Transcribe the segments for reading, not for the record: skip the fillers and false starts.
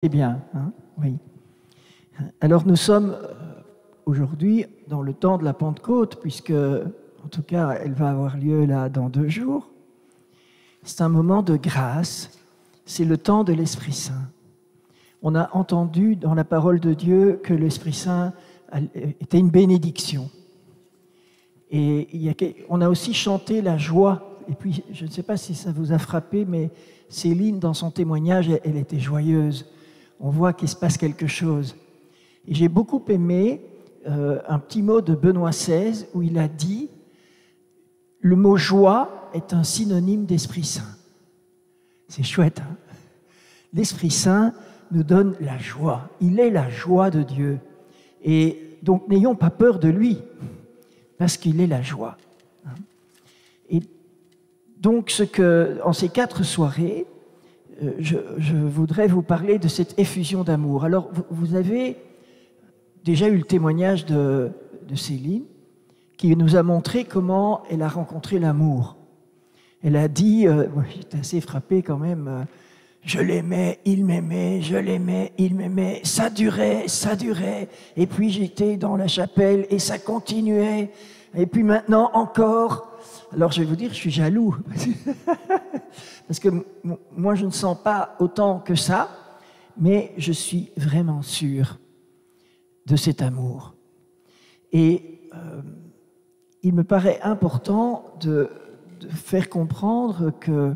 Eh bien, hein, oui. Alors nous sommes aujourd'hui dans le temps de la Pentecôte, puisque, en tout cas, elle va avoir lieu là dans 2 jours. C'est un moment de grâce, c'est le temps de l'Esprit Saint. On a entendu dans la parole de Dieu que l'Esprit Saint était une bénédiction. Et on a aussi chanté la joie. Et puis, je ne sais pas si ça vous a frappé, mais Céline, dans son témoignage, elle était joyeuse. On voit qu'il se passe quelque chose. Et j'ai beaucoup aimé un petit mot de Benoît XVI où il a dit « Le mot joie est un synonyme d'Esprit Saint ». C'est chouette, hein? L'Esprit Saint nous donne la joie. Il est la joie de Dieu. Et donc, n'ayons pas peur de lui, parce qu'il est la joie. Et donc, en ces 4 soirées, je voudrais vous parler de cette effusion d'amour. Alors, vous avez déjà eu le témoignage de Céline, qui nous a montré comment elle a rencontré l'amour. Elle a dit, j'étais assez frappé quand même, je l'aimais, il m'aimait, je l'aimais, il m'aimait, ça durait, et puis j'étais dans la chapelle et ça continuait, et puis maintenant encore. Alors je vais vous dire, je suis jaloux, parce que moi je ne sens pas autant que ça, mais je suis vraiment sûr de cet amour. Et il me paraît important de faire comprendre que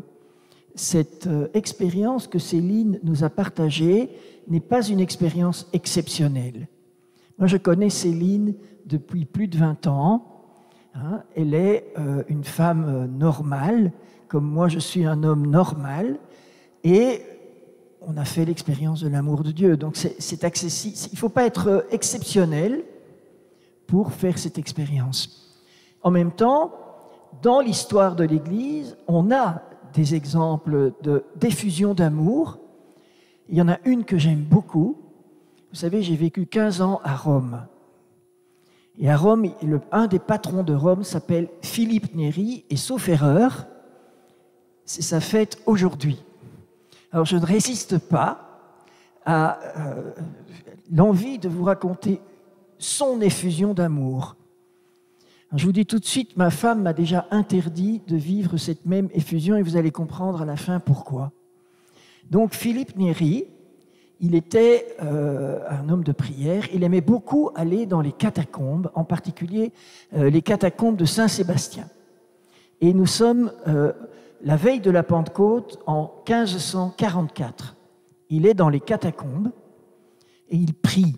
cette expérience que Céline nous a partagée n'est pas une expérience exceptionnelle. Moi, je connais Céline depuis plus de 20 ans. Hein, elle est une femme normale, comme moi je suis un homme normal, et on a fait l'expérience de l'amour de Dieu. Donc c'est accessible. Il ne faut pas être exceptionnel pour faire cette expérience. En même temps, dans l'histoire de l'Église, on a des exemples d'effusion d'amour. Il y en a une que j'aime beaucoup. Vous savez, j'ai vécu 15 ans à Rome. Et à Rome, un des patrons de Rome s'appelle Philippe Néri, et sauf erreur, c'est sa fête aujourd'hui. Alors je ne résiste pas à l'envie de vous raconter son effusion d'amour. Je vous dis tout de suite, ma femme m'a déjà interdit de vivre cette même effusion, et vous allez comprendre à la fin pourquoi. Donc Philippe Néri, il était un homme de prière. Il aimait beaucoup aller dans les catacombes, en particulier les catacombes de Saint-Sébastien. Et nous sommes la veille de la Pentecôte en 1544. Il est dans les catacombes et il prie.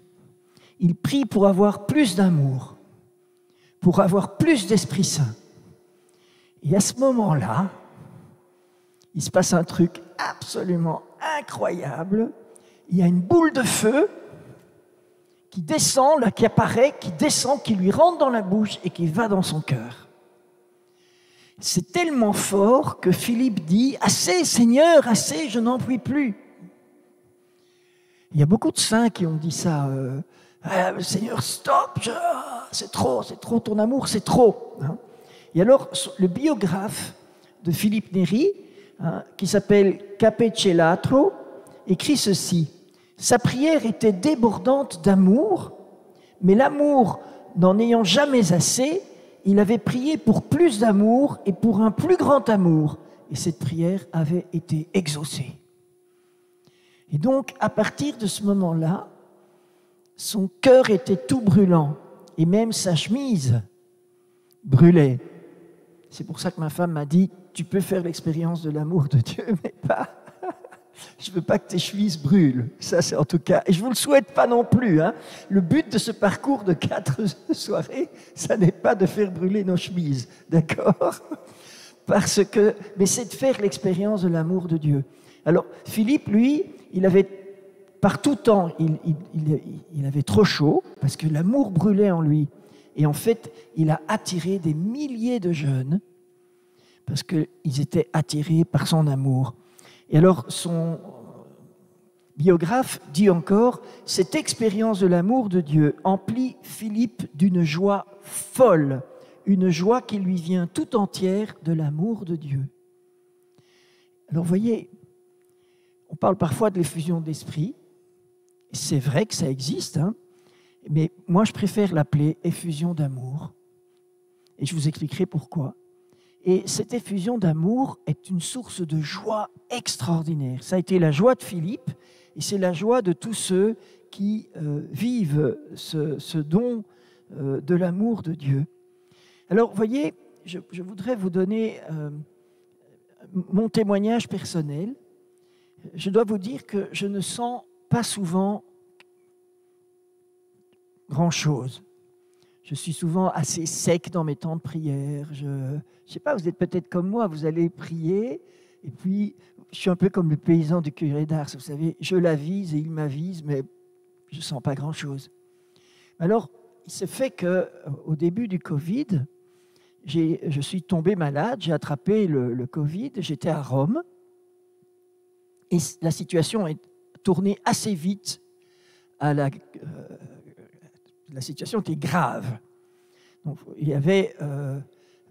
Il prie pour avoir plus d'amour, pour avoir plus d'Esprit Saint. Et à ce moment-là, il se passe un truc absolument incroyable. Il y a une boule de feu qui descend, là, qui apparaît, qui descend, qui lui rentre dans la bouche et qui va dans son cœur. C'est tellement fort que Philippe dit « Assez, Seigneur, assez, je n'en puis plus ». Il y a beaucoup de saints qui ont dit ça. Seigneur, stop, c'est trop, ton amour, c'est trop. Hein. Et alors, le biographe de Philippe Néri, qui s'appelle Capecelatro, écrit ceci. Sa prière était débordante d'amour, mais l'amour n'en ayant jamais assez, il avait prié pour plus d'amour et pour un plus grand amour. Et cette prière avait été exaucée. Et donc, à partir de ce moment-là, son cœur était tout brûlant, et même sa chemise brûlait. C'est pour ça que ma femme m'a dit, tu peux faire l'expérience de l'amour de Dieu, mais pas... Je ne veux pas que tes chemises brûlent. Ça, c'est en tout cas... Et je ne vous le souhaite pas non plus. Hein. Le but de ce parcours de 4 soirées, ça n'est pas de faire brûler nos chemises. D'accord ? Mais c'est de faire l'expérience de l'amour de Dieu. Alors, Philippe, lui, il avait... Par tout temps, il avait trop chaud, parce que l'amour brûlait en lui. Et en fait, il a attiré des milliers de jeunes, parce qu'ils étaient attirés par son amour. Et alors, son biographe dit encore « Cette expérience de l'amour de Dieu emplit Philippe d'une joie folle, une joie qui lui vient tout entière de l'amour de Dieu. » Alors, vous voyez, on parle parfois de l'effusion d'esprit, C'est vrai que ça existe, hein, mais moi, je préfère l'appeler effusion d'amour. Et je vous expliquerai pourquoi. Et cette effusion d'amour est une source de joie extraordinaire. Ça a été la joie de Philippe, et c'est la joie de tous ceux qui vivent ce don de l'amour de Dieu. Alors, vous voyez, je voudrais vous donner mon témoignage personnel. Je dois vous dire que je ne sens pas souvent grand-chose. Je suis souvent assez sec dans mes temps de prière. Je ne sais pas, vous êtes peut-être comme moi, vous allez prier, et puis je suis un peu comme le paysan du curé d'Ars, vous savez, je l'avise et il m'avise, mais je ne sens pas grand-chose. Alors, il se fait qu'au début du Covid, je suis tombé malade, j'ai attrapé le Covid, j'étais à Rome, et la situation est tournée assez vite à la situation était grave. Donc,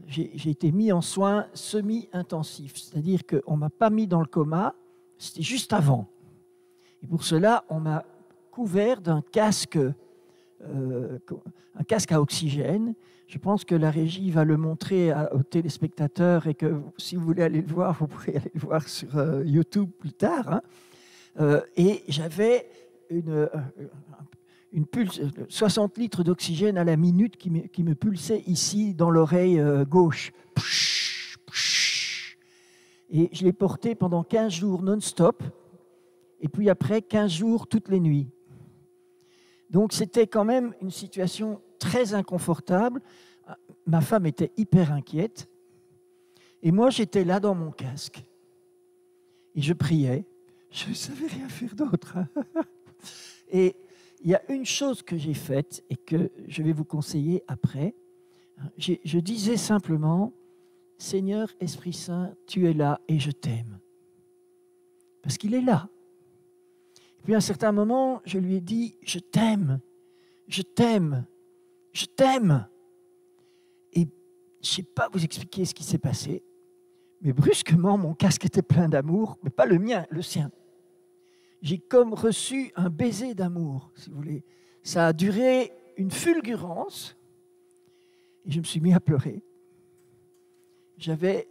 j'ai été mis en soins semi-intensifs, c'est-à-dire qu'on ne m'a pas mis dans le coma, c'était juste avant. Et pour cela, on m'a couvert d'un casque, un casque à oxygène. Je pense que la régie va le montrer aux téléspectateurs et que si vous voulez aller le voir, vous pourrez aller le voir sur YouTube plus tard. Hein. Et j'avais une pulse, 60 litres d'oxygène à la minute qui me pulsait ici dans l'oreille gauche. Et je l'ai porté pendant 15 jours non-stop, et puis après 15 jours toutes les nuits. Donc c'était quand même une situation très inconfortable. Ma femme était hyper inquiète, et moi j'étais là dans mon casque. Et je priais, je ne savais rien faire d'autre. Et il y a une chose que j'ai faite et que je vais vous conseiller après. Je disais simplement, Seigneur, Esprit Saint, tu es là et je t'aime. Parce qu'il est là. Et puis à un certain moment, je lui ai dit, je t'aime, je t'aime, je t'aime. Et je ne sais pas vous expliquer ce qui s'est passé, mais brusquement, mon casque était plein d'amour, mais pas le mien, le sien. J'ai comme reçu un baiser d'amour, si vous voulez. Ça a duré une fulgurance et je me suis mis à pleurer. J'avais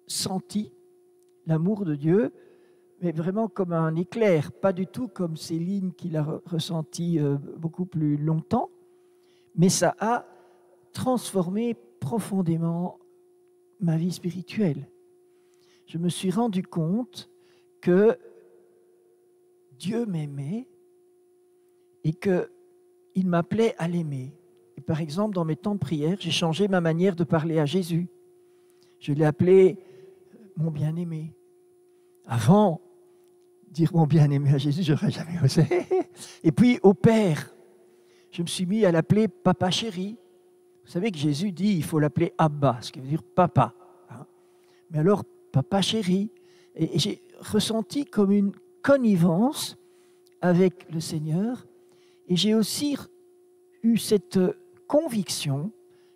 senti l'amour de Dieu, mais vraiment comme un éclair, pas du tout comme Céline qui l'a ressenti beaucoup plus longtemps, mais ça a transformé profondément ma vie spirituelle. Je me suis rendu compte que Dieu m'aimait et qu'il m'appelait à l'aimer. Et par exemple, dans mes temps de prière, j'ai changé ma manière de parler à Jésus. Je l'ai appelé mon bien-aimé. Avant, dire mon bien-aimé à Jésus, je n'aurais jamais osé. Et puis au Père, je me suis mis à l'appeler Papa chéri. Vous savez que Jésus dit il faut l'appeler Abba, ce qui veut dire papa. Mais alors, Papa chéri. Et j'ai ressenti comme une connivence avec le Seigneur, et j'ai aussi eu cette conviction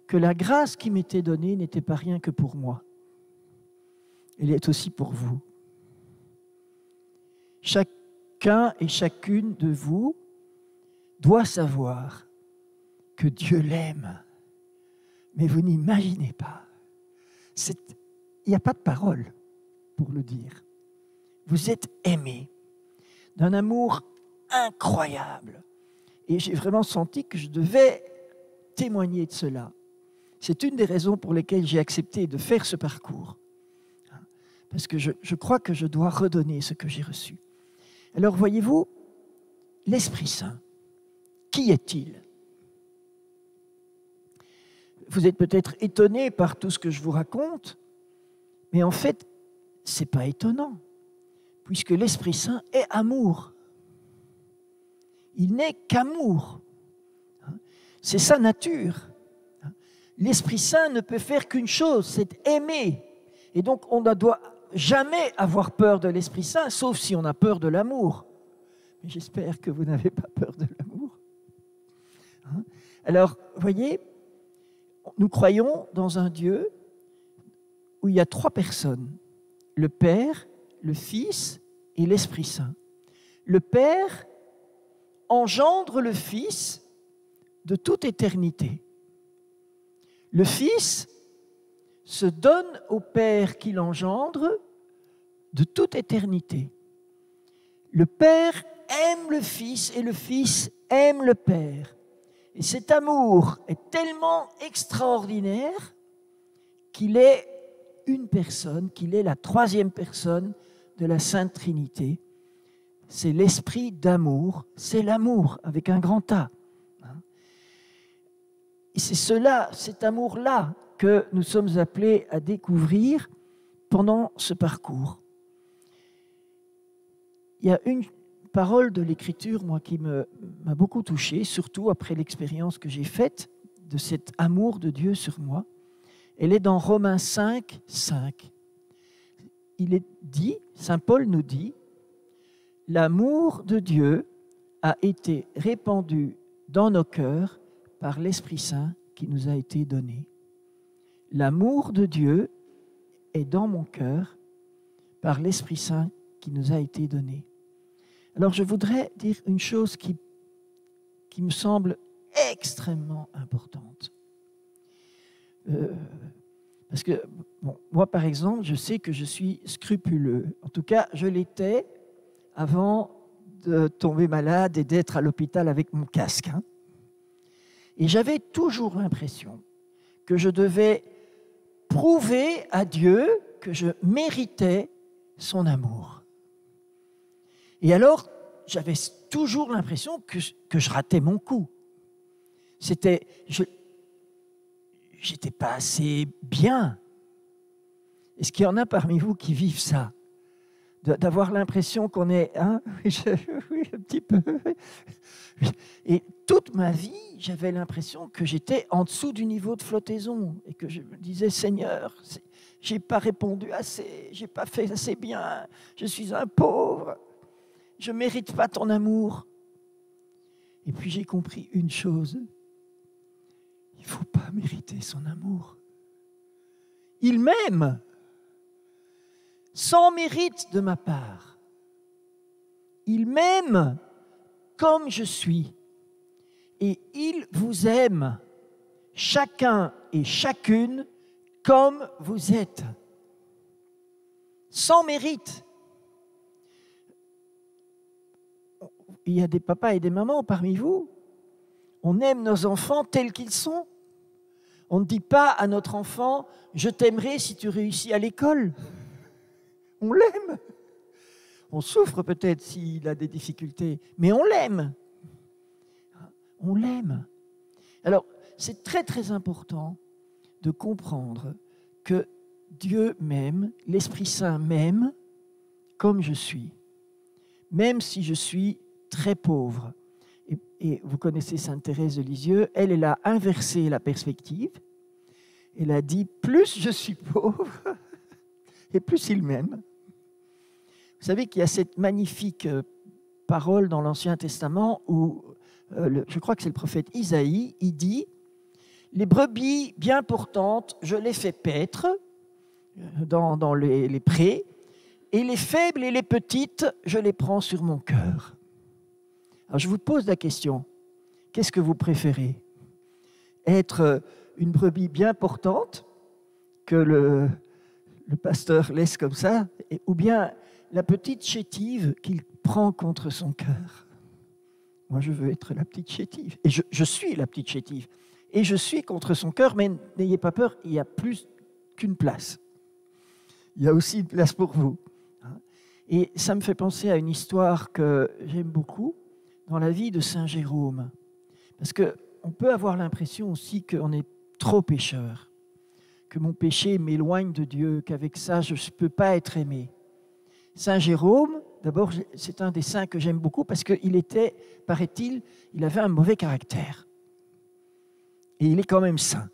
que la grâce qui m'était donnée n'était pas rien que pour moi. Elle est aussi pour vous. Chacun et chacune de vous doit savoir que Dieu l'aime, mais vous n'imaginez pas. Il n'y a pas de parole pour le dire. Vous êtes aimés d'un amour incroyable. Et j'ai vraiment senti que je devais témoigner de cela. C'est une des raisons pour lesquelles j'ai accepté de faire ce parcours. Parce que je crois que je dois redonner ce que j'ai reçu. Alors voyez-vous, l'Esprit Saint, qui est-il ? Vous êtes peut-être étonné par tout ce que je vous raconte, mais en fait, ce n'est pas étonnant, puisque l'Esprit Saint est amour. Il n'est qu'amour. C'est sa nature. L'Esprit Saint ne peut faire qu'une chose, c'est aimer. Et donc, on ne doit jamais avoir peur de l'Esprit Saint, sauf si on a peur de l'amour. Mais j'espère que vous n'avez pas peur de l'amour. Alors, voyez, nous croyons dans un Dieu où il y a 3 personnes, le Père, le Fils et l'Esprit Saint. le Père engendre le Fils de toute éternité. Le Fils se donne au Père qui l'engendre de toute éternité. Le Père aime le Fils et le Fils aime le Père. Et cet amour est tellement extraordinaire qu'il est une personne, qu'il est la troisième personne de la Sainte Trinité. C'est l'esprit d'amour, c'est l'amour avec un grand A. Et c'est cela, cet amour-là, que nous sommes appelés à découvrir pendant ce parcours. Il y a une parole de l'Écriture, moi, qui m'a beaucoup touché, surtout après l'expérience que j'ai faite de cet amour de Dieu sur moi. Elle est dans Romains 5, 5. Il est dit, saint Paul nous dit, « L'amour de Dieu a été répandu dans nos cœurs par l'Esprit Saint qui nous a été donné. » L'amour de Dieu est dans mon cœur par l'Esprit Saint qui nous a été donné. Alors je voudrais dire une chose qui me semble extrêmement importante. Parce que, bon, moi par exemple, je sais que je suis scrupuleux. En tout cas, je l'étais avant de tomber malade et d'être à l'hôpital avec mon casque. Et j'avais toujours l'impression que je devais prouver à Dieu que je méritais son amour. Et alors, j'avais toujours l'impression que je ratais mon coup. J'étais pas assez bien. Est-ce qu'il y en a parmi vous qui vivent ça? D'avoir l'impression qu'on est... oui, un petit peu. Et toute ma vie, j'avais l'impression que j'étais en dessous du niveau de flottaison et que je me disais, Seigneur, j'ai pas répondu assez, j'ai pas fait assez bien, je suis un pauvre, je mérite pas ton amour. Et puis j'ai compris une chose, il ne faut pas mériter son amour. Il m'aime sans mérite de ma part. Il m'aime comme je suis. Et il vous aime, chacun et chacune, comme vous êtes. Sans mérite. Il y a des papas et des mamans parmi vous. On aime nos enfants tels qu'ils sont. On ne dit pas à notre enfant « Je t'aimerai si tu réussis à l'école ». On l'aime. On souffre peut-être s'il a des difficultés, mais on l'aime. On l'aime. Alors, c'est très très important de comprendre que Dieu m'aime, l'Esprit Saint m'aime comme je suis, même si je suis très pauvre. Et vous connaissez Sainte Thérèse de Lisieux, elle a inversé la perspective. Elle a dit, plus je suis pauvre, et plus il m'aime. Vous savez qu'il y a cette magnifique parole dans l'Ancien Testament où, je crois que c'est le prophète Isaïe, il dit « Les brebis bien portantes, je les fais paître dans les prés, et les faibles et les petites, je les prends sur mon cœur. » Alors je vous pose la question, qu'est-ce que vous préférez? Être une brebis bien portante, que le pasteur laisse comme ça, ou bien la petite chétive qu'il prend contre son cœur? Moi, je veux être la petite chétive. Et je suis la petite chétive. Et je suis contre son cœur, mais n'ayez pas peur, il y a plus qu'une place. Il y a aussi une place pour vous. Et ça me fait penser à une histoire que j'aime beaucoup dans la vie de Saint Jérôme. Parce qu'on peut avoir l'impression aussi qu'on est trop pécheur, que mon péché m'éloigne de Dieu, qu'avec ça, je ne peux pas être aimé. Saint Jérôme, d'abord, c'est un des saints que j'aime beaucoup parce qu'il était, paraît-il, il avait un mauvais caractère. Et il est quand même saint.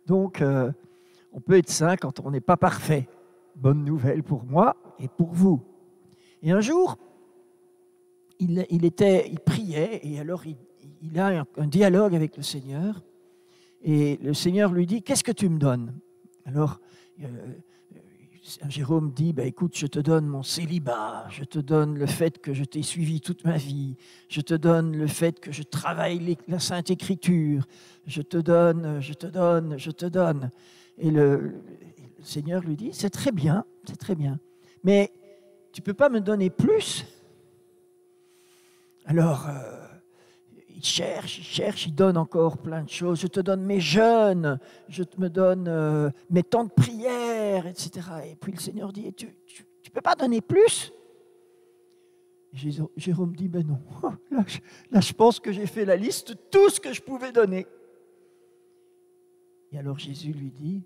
Donc, on peut être saint quand on n'est pas parfait. Bonne nouvelle pour moi et pour vous. Et un jour, il priait et alors il a un dialogue avec le Seigneur. Et le Seigneur lui dit, qu'est-ce que tu me donnes? Alors, Saint Jérôme dit, écoute, je te donne mon célibat, je te donne le fait que je t'ai suivi toute ma vie, je te donne le fait que je travaille la Sainte Écriture, je te donne. Et le Seigneur lui dit, c'est très bien, mais tu ne peux pas me donner plus. Alors, il cherche, il donne encore plein de choses. Je te donne mes jeûnes, je me donne mes temps de prière, etc. Et puis le Seigneur dit, tu ne peux pas donner plus? Jérôme dit, non. Là, je pense que j'ai fait la liste de tout ce que je pouvais donner. Et alors Jésus lui dit,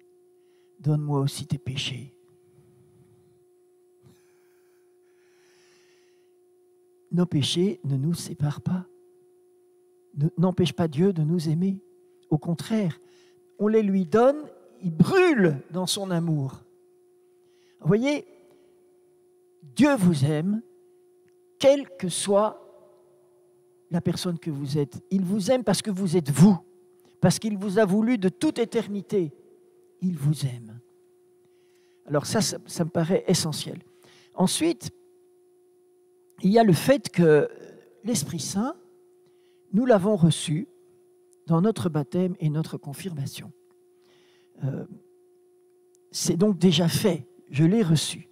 donne-moi aussi tes péchés. Nos péchés ne nous séparent pas. N'empêche pas Dieu de nous aimer. Au contraire, on les lui donne, il brûle dans son amour. Vous voyez, Dieu vous aime, quelle que soit la personne que vous êtes. Il vous aime parce que vous êtes vous, parce qu'il vous a voulu de toute éternité. Il vous aime. Alors ça me paraît essentiel. Ensuite, il y a le fait que l'Esprit Saint, nous l'avons reçu dans notre baptême et notre confirmation. C'est donc déjà fait, je l'ai reçu.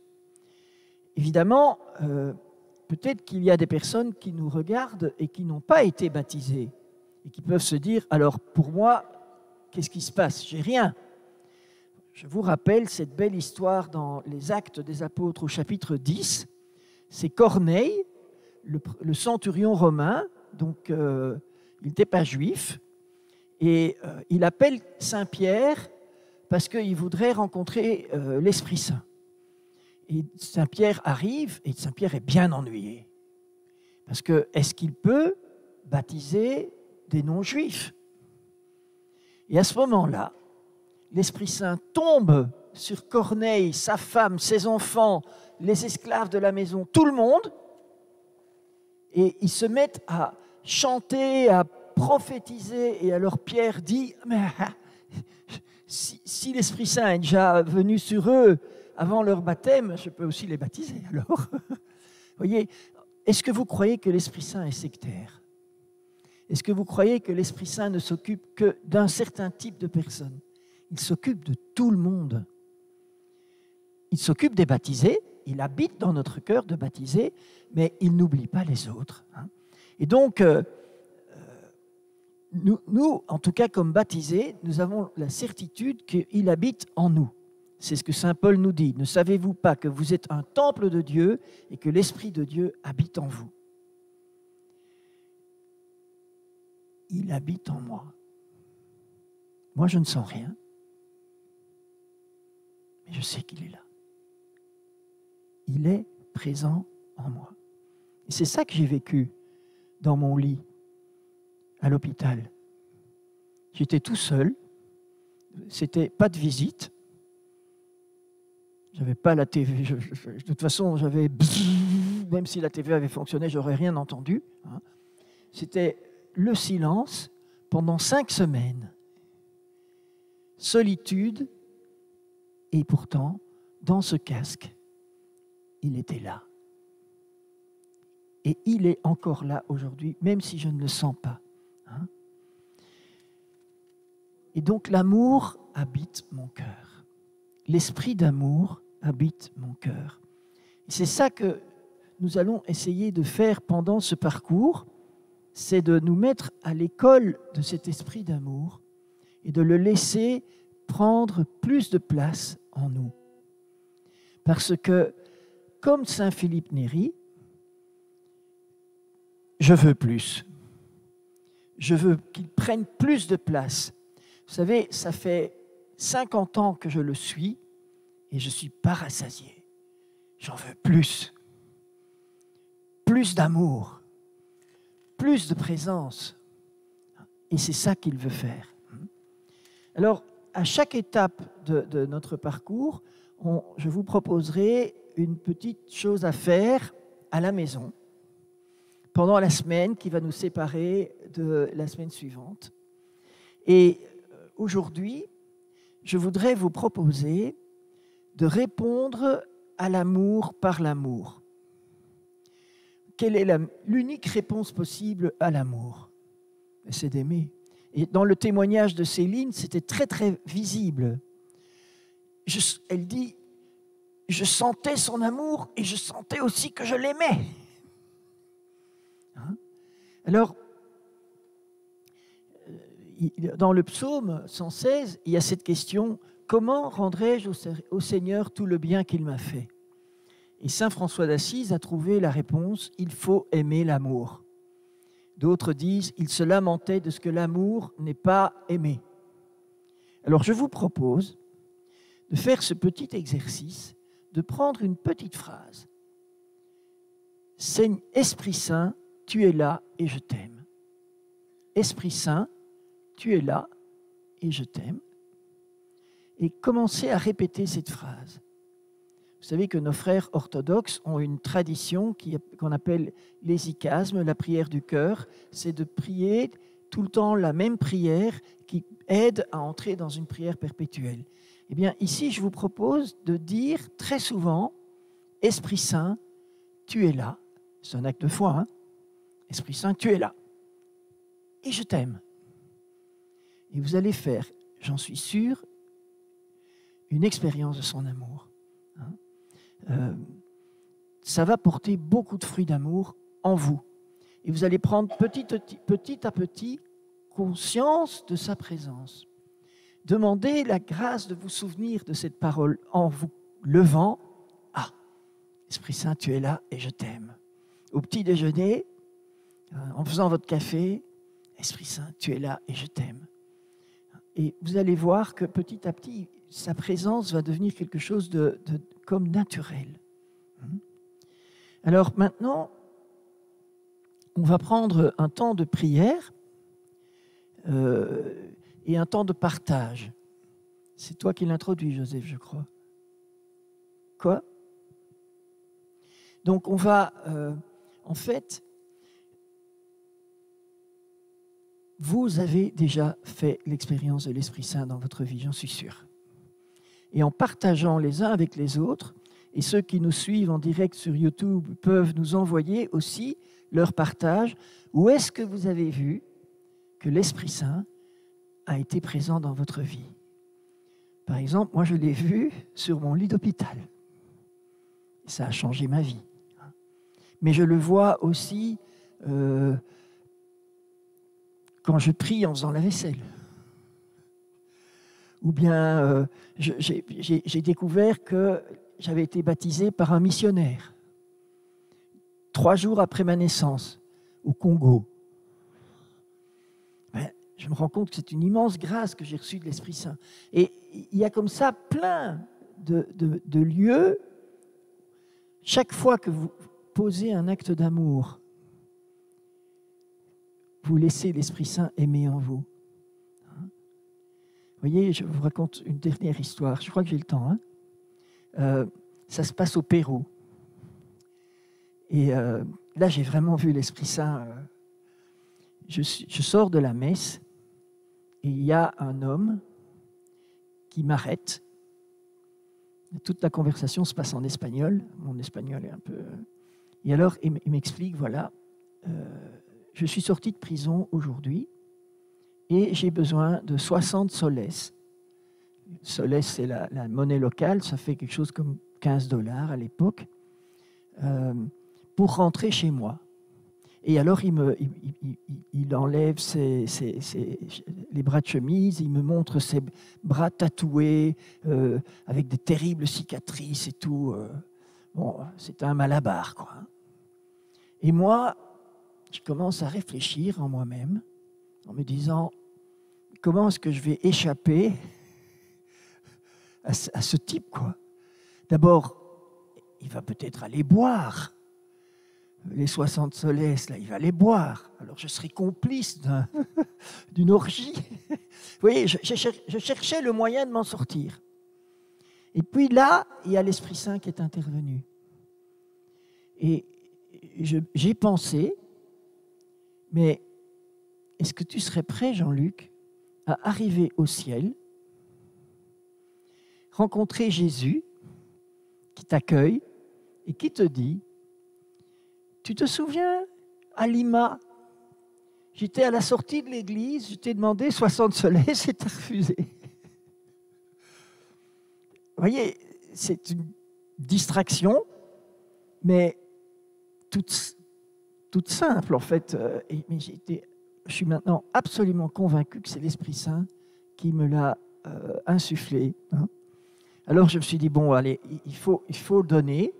Évidemment, peut-être qu'il y a des personnes qui nous regardent et qui n'ont pas été baptisées et qui peuvent se dire, alors pour moi, qu'est-ce qui se passe? J'ai rien. Je vous rappelle cette belle histoire dans les Actes des Apôtres au chapitre 10. C'est Corneille, le centurion romain, donc il n'était pas juif, et il appelle Saint-Pierre parce qu'il voudrait rencontrer l'Esprit Saint. Et Saint-Pierre arrive, et Saint-Pierre est bien ennuyé. Parce que, est-ce qu'il peut baptiser des non-juifs? Et à ce moment-là, l'Esprit Saint tombe sur Corneille, sa femme, ses enfants, les esclaves de la maison, tout le monde, et ils se mettent à chanter, à prophétiser, et alors Pierre dit, mais si l'Esprit Saint est déjà venu sur eux avant leur baptême, je peux aussi les baptiser alors. Voyez, est-ce que vous croyez que l'Esprit Saint est sectaire? Est-ce que vous croyez que l'Esprit Saint ne s'occupe que d'un certain type de personnes? Il s'occupe de tout le monde. Il s'occupe des baptisés, il habite dans notre cœur de baptisés, mais il n'oublie pas les autres. Et donc, nous, en tout cas comme baptisés, nous avons la certitude qu'il habite en nous. C'est ce que saint Paul nous dit. Ne savez-vous pas que vous êtes un temple de Dieu et que l'Esprit de Dieu habite en vous? Il habite en moi. Moi, je ne sens rien, mais je sais qu'il est là. Il est présent en moi. Et c'est ça que j'ai vécu dans mon lit, à l'hôpital. J'étais tout seul, c'était pas de visite, j'avais pas la TV, de toute façon, j'avais, même si la TV avait fonctionné, j'aurais rien entendu. C'était le silence pendant 5 semaines. Solitude, et pourtant, dans ce casque, il était là. Et il est encore là aujourd'hui, même si je ne le sens pas. Et donc l'amour habite mon cœur. L'esprit d'amour habite mon cœur. Et c'est ça que nous allons essayer de faire pendant ce parcours, c'est de nous mettre à l'école de cet esprit d'amour et de le laisser prendre plus de place en nous. Parce que, comme saint Philippe Néri, je veux plus. Je veux qu'il prenne plus de place. Vous savez, ça fait 50 ans que je le suis et je ne suis pas rassasié. J'en veux plus. Plus d'amour. Plus de présence. Et c'est ça qu'il veut faire. Alors, à chaque étape de notre parcours, je vous proposerai une petite chose à faire à la maison pendant la semaine qui va nous séparer de la semaine suivante. Et aujourd'hui, je voudrais vous proposer de répondre à l'amour par l'amour. Quelle est l'unique réponse possible à l'amour? C'est d'aimer. Et dans le témoignage de Céline, c'était très très visible. Elle dit, je sentais son amour et je sentais aussi que je l'aimais. Hein? Alors, dans le psaume 116, il y a cette question, comment rendrai-je au Seigneur tout le bien qu'il m'a fait? Et saint François d'Assise a trouvé la réponse, il faut aimer l'amour. D'autres disent, il se lamentait de ce que l'amour n'est pas aimé. Alors je vous propose de faire ce petit exercice, de prendre une petite phrase. Esprit Saint, tu es là et je t'aime. Esprit Saint, tu es là et je t'aime. Et commencez à répéter cette phrase. Vous savez que nos frères orthodoxes ont une tradition qu'on appelle l'hésychasme, la prière du cœur. C'est de prier tout le temps la même prière qui aide à entrer dans une prière perpétuelle. Eh bien, ici, je vous propose de dire très souvent « Esprit Saint, tu es là ». C'est un acte de foi, hein ? « Esprit Saint, tu es là. Et je t'aime. » Et vous allez faire, j'en suis sûr, une expérience de son amour. Ça va porter beaucoup de fruits d'amour en vous. Et vous allez prendre petit à petit conscience de sa présence. Demandez la grâce de vous souvenir de cette parole en vous levant. Ah, Esprit Saint, tu es là et je t'aime. Au petit déjeuner, en faisant votre café, Esprit Saint, tu es là et je t'aime. Et vous allez voir que petit à petit, sa présence va devenir quelque chose de comme naturel. Alors maintenant, on va prendre un temps de prière et un temps de partage. C'est toi qui l'introduis, Joseph, je crois. Quoi? Donc on va, en fait, vous avez déjà fait l'expérience de l'Esprit Saint dans votre vie, j'en suis sûr. Et en partageant les uns avec les autres, et ceux qui nous suivent en direct sur YouTube peuvent nous envoyer aussi leur partage. Où est-ce que vous avez vu que l'Esprit Saint a été présent dans votre vie? Par exemple, moi je l'ai vu sur mon lit d'hôpital. Ça a changé ma vie. Mais je le vois aussi quand je prie en faisant la vaisselle. Ou bien j'ai découvert que j'avais été baptisé par un missionnaire 3 jours après ma naissance au Congo. Je me rends compte que c'est une immense grâce que j'ai reçue de l'Esprit Saint. Et il y a comme ça plein de lieux. Chaque fois que vous posez un acte d'amour, vous laissez l'Esprit Saint aimer en vous. Vous voyez, je vous raconte une dernière histoire. Je crois que j'ai le temps. Ça se passe au Pérou. Et là, j'ai vraiment vu l'Esprit Saint. Je sors de la messe et il y a un homme qui m'arrête. Toute la conversation se passe en espagnol. Mon espagnol est un peu... Et alors, il m'explique, voilà, je suis sorti de prison aujourd'hui et j'ai besoin de 60 soles. Soles, c'est la monnaie locale, ça fait quelque chose comme $15 à l'époque, pour rentrer chez moi. Et alors, il enlève les bras de chemise, il me montre ses bras tatoués, avec des terribles cicatrices et tout. Bon, c'est un malabar, quoi. Et moi, je commence à réfléchir en moi-même, en me disant, comment est-ce que je vais échapper à ce type, quoi? D'abord, il va peut-être aller boire. Les 60 soles, là, il va les boire. Alors, je serai complice d'une orgie. Vous voyez, je cherchais le moyen de m'en sortir. Et puis là, il y a l'Esprit Saint qui est intervenu. Et j'ai pensé, mais est-ce que tu serais prêt, Jean-Luc, à arriver au ciel, rencontrer Jésus qui t'accueille et qui te dit, tu te souviens, à Lima, j'étais à la sortie de l'église, je t'ai demandé 60 soleils, c'est refusé. Vous voyez, c'est une distraction, mais toute simple en fait. Mais je suis maintenant absolument convaincu que c'est l'Esprit Saint qui me l'a insufflé. Hein. Alors je me suis dit, bon, allez, il faut donner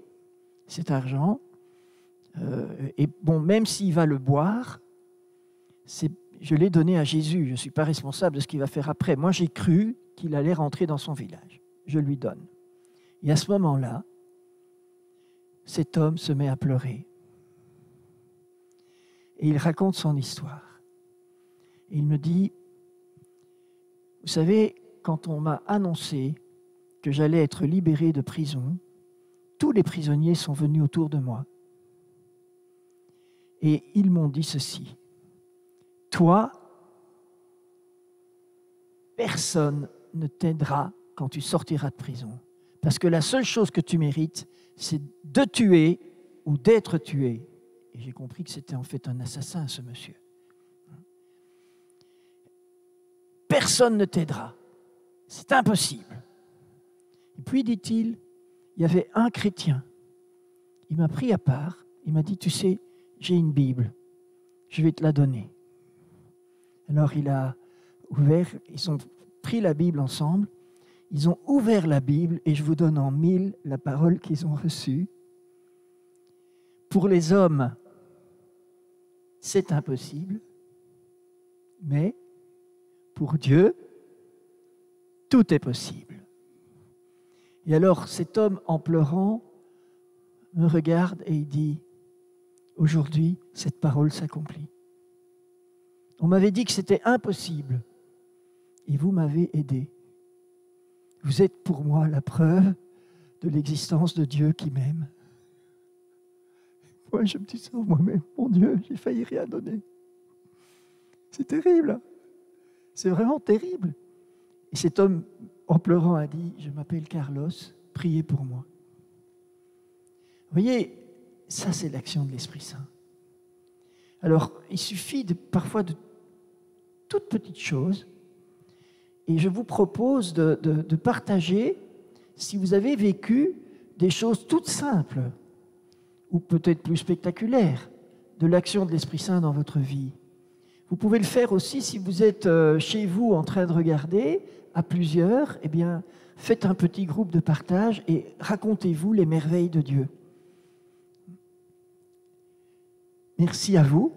cet argent. Et bon, même s'il va le boire, je l'ai donné à Jésus. Je ne suis pas responsable de ce qu'il va faire après. Moi, j'ai cru qu'il allait rentrer dans son village. Je lui donne. Et à ce moment-là, cet homme se met à pleurer. Et il raconte son histoire. Et il me dit, vous savez, quand on m'a annoncé que j'allais être libéré de prison, tous les prisonniers sont venus autour de moi. Et ils m'ont dit ceci, toi, personne ne t'aidera quand tu sortiras de prison. Parce que la seule chose que tu mérites, c'est de tuer ou d'être tué. Et j'ai compris que c'était en fait un assassin, ce monsieur. Personne ne t'aidera. C'est impossible. Et puis, dit-il, il y avait un chrétien. Il m'a pris à part. Il m'a dit, tu sais, j'ai une Bible. Je vais te la donner. Alors, il a ouvert, ils ont pris la Bible ensemble. Ils ont ouvert la Bible et je vous donne en 1000 la parole qu'ils ont reçue. Pour les hommes, c'est impossible, mais pour Dieu, tout est possible. Et alors cet homme, en pleurant, me regarde et il dit, aujourd'hui, cette parole s'accomplit. On m'avait dit que c'était impossible et vous m'avez aidé. Vous êtes pour moi la preuve de l'existence de Dieu qui m'aime. Moi, je me dis ça en moi-même. Mon Dieu, j'ai failli rien donner. C'est terrible. C'est vraiment terrible. Et cet homme, en pleurant, a dit, je m'appelle Carlos, priez pour moi. Vous voyez, ça c'est l'action de l'Esprit Saint. Alors, il suffit parfois de toutes petites choses. Et je vous propose de partager, si vous avez vécu des choses toutes simples, ou peut-être plus spectaculaires, de l'action de l'Esprit Saint dans votre vie. Vous pouvez le faire aussi si vous êtes chez vous en train de regarder, à plusieurs, eh bien, faites un petit groupe de partage et racontez-vous les merveilles de Dieu. Merci à vous.